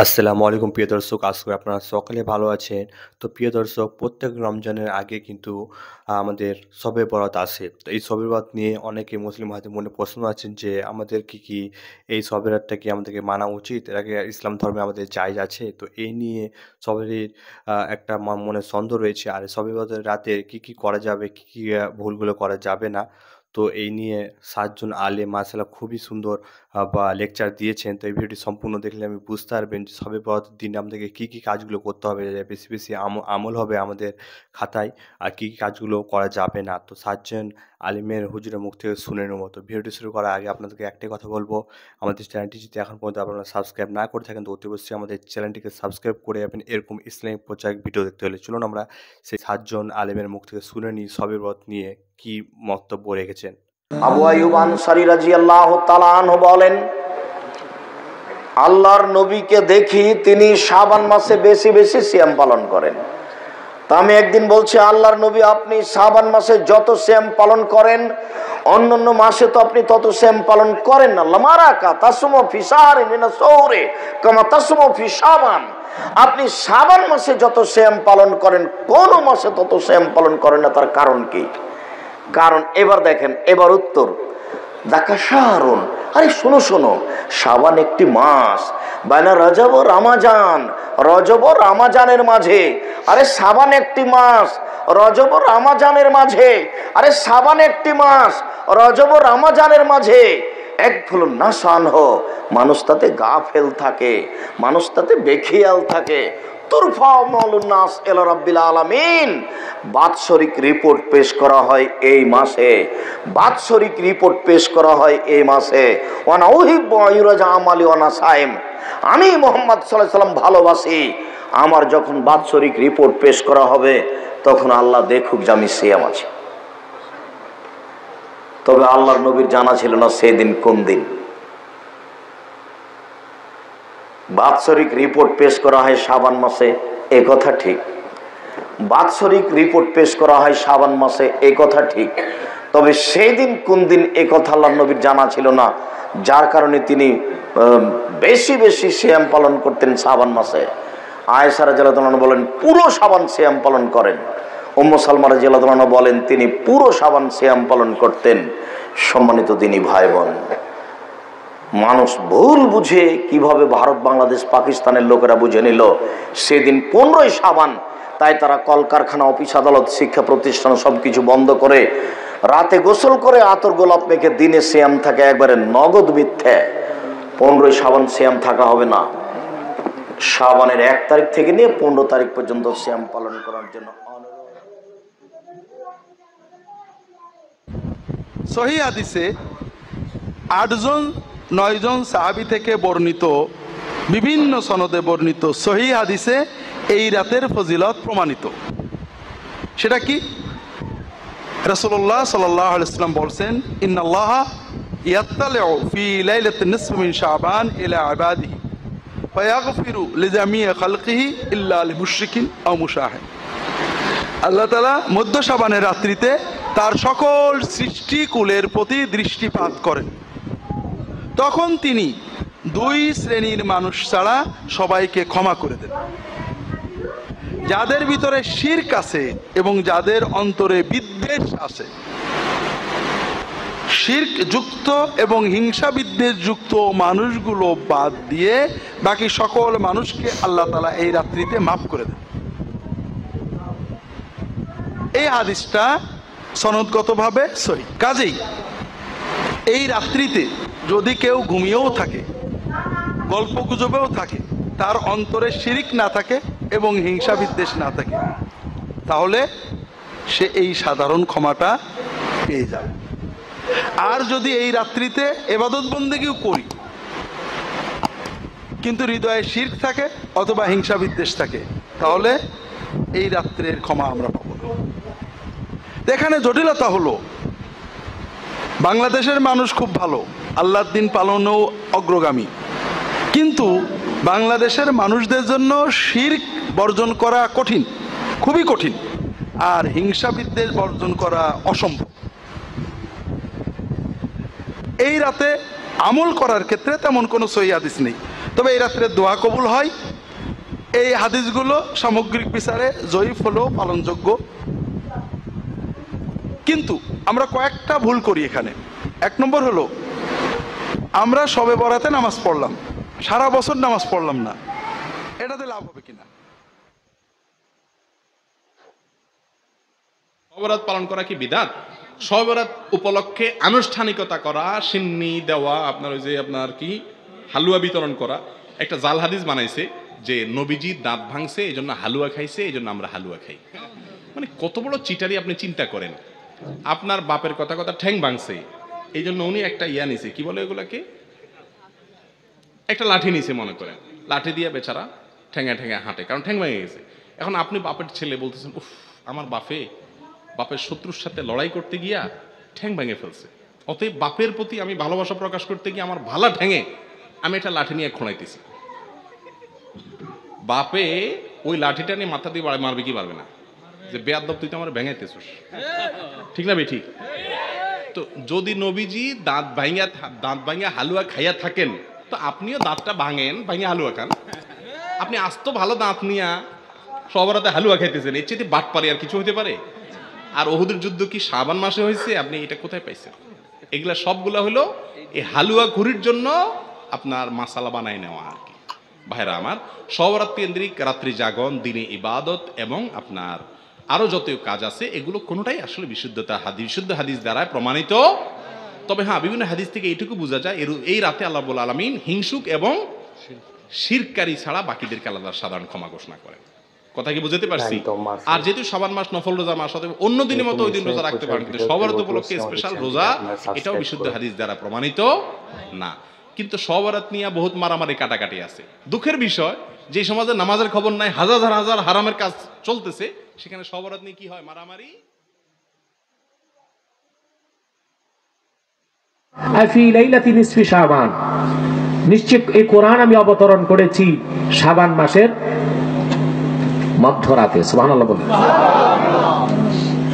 আসসালামু আলাইকুম প্রিয় দর্শক, আশা করি আপনারা সকলে ভালো আছেন। তো প্রিয় দর্শক, প্রত্যেক রমজানের আগে কিন্তু আমাদের শবে বরাত আসে। তো এই শবে বরাত নিয়ে অনেকে মুসলিম ভাইদের মনে প্রশ্ন আছেন যে আমাদের কি এই শবে বরাতটা কি আমাদেরকে মানা উচিত? এর আগে ইসলাম ধর্মে আমাদের জায়েজ আছে? তো এই নিয়ে সবারই একটা মনে সন্দেহ রয়েছে। আর শবে বরাতের রাতে কি করা যাবে, কি ভুলগুলো করা যাবে না। তো এই নিয়ে ৭ জন আলেম মাশাআল্লাহ খুবই সুন্দর বা লেকচার দিয়েছেন। তো এই ভিডিওটি সম্পূর্ণ দেখলে আমি বুঝতে পারবেন যে শবে বরাতের দিনে আমাদেরকে কি কাজগুলো করতে হবে, বেশি আমল হবে আমাদের খাতায়, আর কি কাজগুলো করা যাবে না। তো ৭ জন আলিমের হুজুরের মুখ থেকে শুনে নেব। তো ভিডিওটি শুরু করার আগে আপনাদেরকে একটাই কথা বলব, আমাদের চ্যানেলটি যদি এখন পর্যন্ত আপনারা সাবস্ক্রাইব না করে থাকেন তো অতি অবশ্যই আমাদের চ্যানেলটিকে সাবস্ক্রাইব করে যাবেন এরকম ইসলামিক প্রচারক ভিডিও দেখতে হলে। চলুন আমরা সেই ৭ জন আলেমের মুখ থেকে শুনে নিই শবে বরাত নিয়ে কি বক্তব্য রেখেছেন। আবু আইয়ুব আনসারী রাদিয়াল্লাহু তাআলা আনহু বলেন, আল্লাহর নবীকে দেখি তিনি শাবান মাসে বেশি বেশি সিয়াম পালন করেন। তা আমি একদিন বলছি, আল্লাহর নবী আপনি শাবান মাসে যত সিয়াম পালন করেন অন্যান্য মাসে তো আপনি তত সিয়াম পালন করেন না। লামারাকা তাসমু ফি শাহরি মিনাস শাহরি কামা তাসমু ফি শাবান, আপনি শাবান মাসে যত সিয়াম পালন করেন কোন মাসে তত সিয়াম পালন করেন না। তার কারণ কি? কারণ এবার দেখেন, এবার উত্তর দাকা শাহরুন, আরে শোনো শোনো, শাবান একটি মাস, বাইনা রজব ও রমাজান, রজব ও রমাজানের মাঝে। আরে শাবান একটি মাস, রজব ও রমাজানের মাঝে। আরে শাবান একটি মাস, রজব ও রমাজানের মাঝে। এক ফুল নাসান হো, মানুষ তাতে গাফেল থাকে, মানুষ তাতে বেখিয়াল থাকে। বাৎসরিক রিপোর্ট পেশ করা হয় এই মাসে, বাৎসরিক রিপোর্ট পেশ করা হয় এই মাসে। আমি মুহাম্মদ সাল্লাল্লাহু আলাইহি ওয়াসাল্লাম ভালোবাসি, আমার যখন বাৎসরিক রিপোর্ট পেশ করা হবে তখন আল্লাহ দেখুক যে আমি সিয়াম আছি। তবে আল্লাহর নবীর জানা ছিল না সেদিন কোন দিন। বাৎসরিক রিপোর্ট পেশ করা হয় শাবান মাসে, এ কথা ঠিক। বাৎসরিক রিপোর্ট পেশ করা হয় শাবান মাসে, এ কথা ঠিক। তবে সেই দিন কোন দিন এ কথা আল্লাহর নবীর জানা ছিল না, যার কারণে তিনি বেশি বেশি সিয়াম পালন করতেন শাবান মাসে। আয়েশা রাদিয়াল্লাহু আনহা বলেন পুরো শাবান সিয়াম পালন করেন। উম্মু সালমা রাদিয়াল্লাহু আনহা বলেন তিনি পুরো শাবান সিয়াম পালন করতেন। সম্মানিত দিনী ভাই বোন, মানুষ ভুল বুঝে কিভাবে ভারত বাংলাদেশ পাকিস্তানের লোকেরা বুঝে নিল সেদিন 15ই শাবান। তাই তারা কলকারখানা, অফিস আদালত, শিক্ষা প্রতিষ্ঠান সবকিছু বন্ধ করে রাতে গোসল করে আতর গোলাপ মেখে দিনে সিয়াম থাকে, একবারে নগদ মিথ্যে। 15ই শাবান সিয়াম থাকা হবে না। শাবানের 1 তারিখ থেকে নিয়ে 15 তারিখ পর্যন্ত সিয়াম পালন করার জন্য সহিহ হাদিসে 9 জন সাহাবী থেকে বর্ণিত, বিভিন্ন সনদে বর্ণিত সহিহ হাদিসে এই রাতের ফজিলত প্রমাণিত। সেটা কি? রাসূলুল্লাহ সাল্লাল্লাহু আলাইহি ওয়াসাল্লাম বলেন, ইন্নাল্লাহা ইয়াত্তালিউ ফি লাইলাতিন নিসফি মিন শাবান ইলা ইবাদিহি ফায়াগফিরু লিজামিই খালকিহি ইল্লা লিমুশরিকিন আও মুশাহিদ। আল্লাহ তাআলা মধ্য শাবানের রাত্রিতে তার সকল সৃষ্টিকুলের প্রতি দৃষ্টিপাত করেন। তখন তিনি 2 শ্রেণীর মানুষ ছাড়া সবাইকে ক্ষমা করে দেন, যাদের ভিতরে শিরক আছে এবং যাদের অন্তরে বিদ্বেষ আছে। শিরক যুক্ত এবং হিংসা বিদ্বেষ যুক্ত মানুষগুলো বাদ দিয়ে বাকি সকল মানুষকে আল্লাহ তাআলা এই রাত্রিতে মাফ করে দেন। এই হাদিসটা সনদগতভাবে সহিহ। কাজেই এই রাত্রিতে যদি কেউ ঘুমিয়েও থাকে, গল্প গুজবেও থাকে, তার অন্তরে শিরিক না থাকে এবং হিংসা বিদ্বেষ না থাকে, তাহলে সে এই সাধারণ ক্ষমাটা পেয়ে যাবে। আর যদি এই রাত্রিতে ইবাদত বন্দেগীও করি কিন্তু হৃদয়ে শিরক থাকে অথবা হিংসা বিদ্বেষ থাকে, তাহলে এই রাত্রের ক্ষমা আমরা পাবো না। এখানে জটিলতা হলো, বাংলাদেশের মানুষ খুব ভালো, আল্লাহর দিন পালনেও অগ্রগামী, কিন্তু বাংলাদেশের মানুষদের জন্য শিরক বর্জন করা কঠিন, খুবই কঠিন, আর হিংসা বিদ্বেষ বর্জন করা অসম্ভব। এই রাতে আমল করার ক্ষেত্রে তেমন কোনো সহিহ হাদিস নেই। তবে এই রাত্রে দোয়া কবুল হয়। এই হাদিসগুলো সামগ্রিক বিচারে জয়ীফ হলেও পালনযোগ্য, কিন্তু আমরা কয়েকটা ভুল করি এখানে। এক নম্বর হলো, আমরা শবে বরাতে নামাজ পড়লাম, সারা বছর নামাজ পড়লাম না, এটাতে লাভ হবে কিনা? শবে বরাত পালন করা কি বিদআত? শবে বরাত উপলক্ষে আনুষ্ঠানিকতা করা, সিন্নি দেওয়া, আপনার ওই যে আপনার কি হালুয়া বিতরণ করা, একটা জাল হাদিস বানাইছে যে নবীজি দাঁত ভাঙছে এই জন্য হালুয়া খাইছে, এই জন্য আমরা হালুয়া খাই। মানে কত বড় চিটারি আপনি চিন্তা করেন। আপনার বাপের কথা কথা ঠ্যাং ভাঙছে এই জন্য উনি একটা ইয়া নিছে, কি বলে এগুলাকে, একটা লাঠি নিছে মনে করেন, লাঠি দিয়ে বেচারা ঠ্যাঙা ঠ্যাঙা হাঁটে, কারণ ঠ্যাং ভেঙে গেছে। এখন আপনি বাপের ছেলে বলতেছেন, উফ আমার বাপের শত্রুর সাথে লড়াই করতে গিয়া ঠ্যাং ভেঙে ফেলছে, অতএব বাপের প্রতি আমি ভালোবাসা প্রকাশ করতে গিয়ে আমার ভালা ঠ্যাঙে আমি একটা লাঠি নিয়ে খোঁড়াইতেছি। বাপে ওই লাঠিটা নিয়ে মাথা দিয়ে মারবে কি পারবে না, যে বেয়াদব তুই তো আমার ভেঙাইতেছিস, ঠিক না বে ঠিক? তো যদি নবীজি দাঁত ভাঙিয়া হালুয়া খাইয়া থাকেন, তো আপনিও দাঁতটা ভাঙেন, ভাঙিয়া হালুয়া খান। আপনি আস্ত ভালো দাঁত নিয়া সবরাতে হালুয়া খাইতেছেন, এর চেয়ে বাটপারি আর কিছু হতে পারে? আর ওহুদের যুদ্ধ কি শাবান মাসে হয়েছে? আপনি এটা কোথায় পাইছেন? এগুলা সবগুলা হলো এই হালুয়া ঘুরির জন্য আপনার মাসালা বানাই নেওয়া আর কি। ভাইরা আমার, সবরাত কেন্দ্রিক রাত্রি জাগরণ, দিনে ইবাদত এবং আপনার আরো যত কাজ আছে, এগুলো কোনোটাই আসলে বিশুদ্ধ হাদিস দ্বারা প্রমাণিত। তবে হ্যাঁ, বিভিন্ন হাদিস থেকে এইটুকু বোঝা যায়, এই রাতে আল্লাহ রাব্বুল আলামিন হিংসুক এবং শিরকারী ছাড়া বাকিদেরকে আল্লাহ সাধারণ ক্ষমা ঘোষণা করেন। কথা কি বুঝতে পারছি? আর যেহেতু শাবান মাস নফল রোজা মাস, অন্য দিনের মতো ওই দিন রোজা রাখতে পারেন, কিন্তু সবার উপলক্ষে স্পেশাল রোজা, এটাও বিশুদ্ধ হাদিস দ্বারা প্রমাণিত না। কিন্তু সবরাত নিয়ে বহুত মারামারি কাটাকাটি আছে। দুঃখের বিষয়, যে সমাজে নামাজের খবর নাই, হাজার হাজার হারামের কাজ চলতেছে, সেখানে সবরাত নিয়ে কি হয়? মারামারি। নিশ্চিত এই কোরআন আমি অবতরণ করেছি শাবান মাসের মধ্যরাতে। সুবহানাল্লাহ বলেন।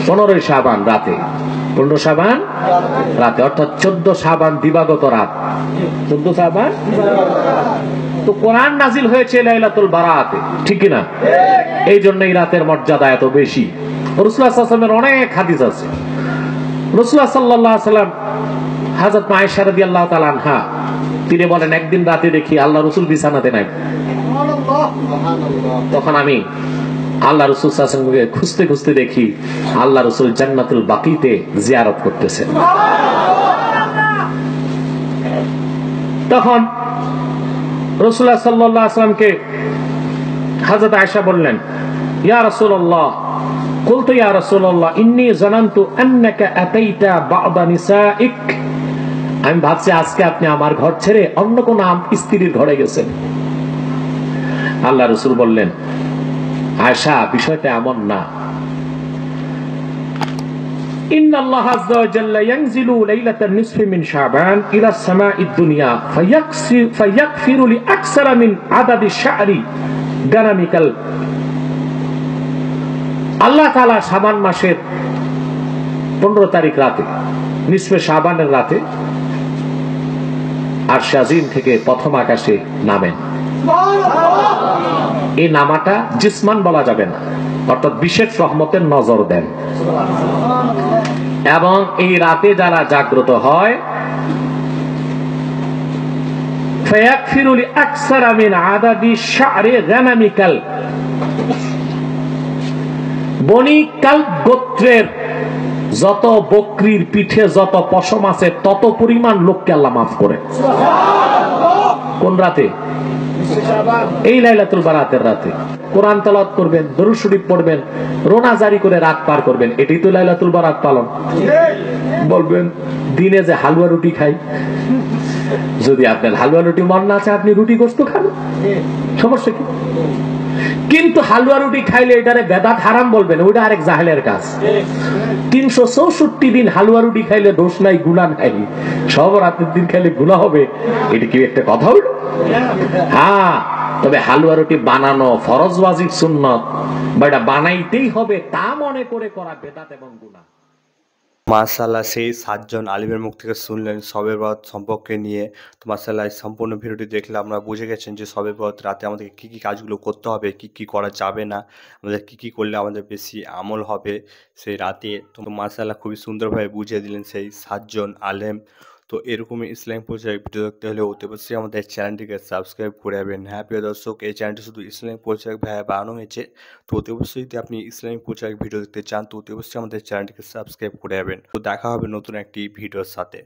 15 শাবান রাতে, 15 শাবান রাতে, অর্থাৎ 14 শাবান দিবাগত রাত, 14 শাবান। তো কোরআন নাজিল হয়েছে লাইলাতুল বারাতে, ঠিক কি না? এই জন্য এই রাতের মর্যাদা এত বেশি। রাসূলুল্লাহ সাল্লাল্লাহু আলাইহি ওয়াসাল্লামের অনেক হাদিস আছে। রাসূলুল্লাহ সাল্লাল্লাহু আলাইহি ওয়াসাল্লাম হযরত আয়েশা রাদিয়াল্লাহু তাআলা আনহা, তিনি বলেন, একদিন রাতে দেখি আল্লাহ রাসূল বিছানাতে নাই। তখন আমি আল্লাহ রাসূল সাল্লাল্লাহু আলাইহি ওয়াসাল্লামকে খুঁজতে খুঁজতে দেখি আল্লাহ রাসূল জান্নাতুল বাকিতে জিয়ারত করতেছেন। তখন রাসূলুল্লাহ সাল্লাল্লাহু আলাইহি ওয়াসাল্লামকে হযরত আয়েশা বললেন, ইয়া রাসূলুল্লাহ, قلت يا رسول الله إني ظننت أنك أتيت بعض نسائك, আমি ভাবছি আজকে আপনি আমার ঘর ছেড়ে অন্য কোন স্ত্রীর ঘরে গেছেন। আল্লাহ রাসূল বললেন, আয়েশা, বিষয়টা এমন না। ইন্নাল্লাহ আযজা ওয়া জাল্লা ইয়ানজিলু লাইলাতান নিসফি মিন শাবান ইলা সামাঈদ দুনিয়া ফায়াগফিরু লি আকসারা মিন আদাদি শা'রি গানামিকাল। আল্লাহ তাআলা শাবান মাসের 15 তারিখ রাতে, নিসফে শাবানের রাতে আরশ আজিম থেকে প্রথম আকাশে নামেন। এই নামাটা জিসমান বলা যাবে না, অর্থাৎ বিশেষ রহমতের নজর দেন। এবং এই রাতে যারা জাগ্রত হয়, ফায়াগফিরু লি আকসারা মিন আদাদি শা'রি গানামিকাল, বনি কালব গোত্রের যত বকরির পিঠে যত পশম আছে তত পরিমাণ লোককে আল্লাহ মাফ করে। কোন রাতে? এই লাইলাতুল বারাতের রাতে। কোরআন তেলাওয়াত করবেন, দরুদ শরীফ পড়বেন, রোনা জারি করে রাত পার করবেন, এটাই তো লাইলাতুল বারাত পালন। বলবেন দিনে যে হালুয়া রুটি খাই, যদি আপনার হালুয়া রুটি মন না আছে, আপনি রুটি গোশত খান, সমস্যা কি? কিন্তু হালুয়া রুটি খাইলে এটারে বেদাত হারাম বলবেন, ওইটা আরেক জাহেলের কাজ। 364 দিন হালুয়া রুটি খাইলে দোষ নাই, গুনাহ নাই, সব রাতের দিন খাইলে গুনাহ হবে, এটা কি একটা কথা হইল? হ্যাঁ, তবে হালুয়া রুটি বানানো ফরজ, ওয়াজিব, সুন্নত, বা এটা বানাইতেই হবে তা মনে করে করা বেদাত এবং গুনাহ। মাশাআল্লাহ, সেই ৭ জন আলিমের মুখ থেকে শুনলেন শবে বরাত সম্পর্কে নিয়ে। তো মাশাআল্লাহ, এই সম্পূর্ণ ভিডিওটি দেখলে আপনারা বুঝে গেছেন যে শবে বরাত রাতে আমাদেরকে কী কাজগুলো করতে হবে, কী করা যাবে না, আমাদের কী করলে আমাদের বেশি আমল হবে সেই রাতে। তো মাশাআল্লাহ, খুবই সুন্দরভাবে বুঝিয়ে দিলেন সেই ৭ জন আলেম। তো এরকমই ইসলামিক পরিচয় ভিডিও দেখতে হলে অতি অবশ্যই আমাদের চ্যানেলটিকে সাবস্ক্রাইব করে রাখবেন। হ্যাঁ প্রিয় দর্শক, এই চ্যানেলটি শুধু ইসলামিক পরিচয় বানানো হয়েছে। তো অতি অবশ্যই যদি আপনি ইসলামিক পরিচয় ভিডিও দেখতে চান তো অতি অবশ্যই আমাদের চ্যানেলটিকে সাবস্ক্রাইব করে রাখবেন। তো দেখা হবে নতুন একটি ভিডিওর সাথে।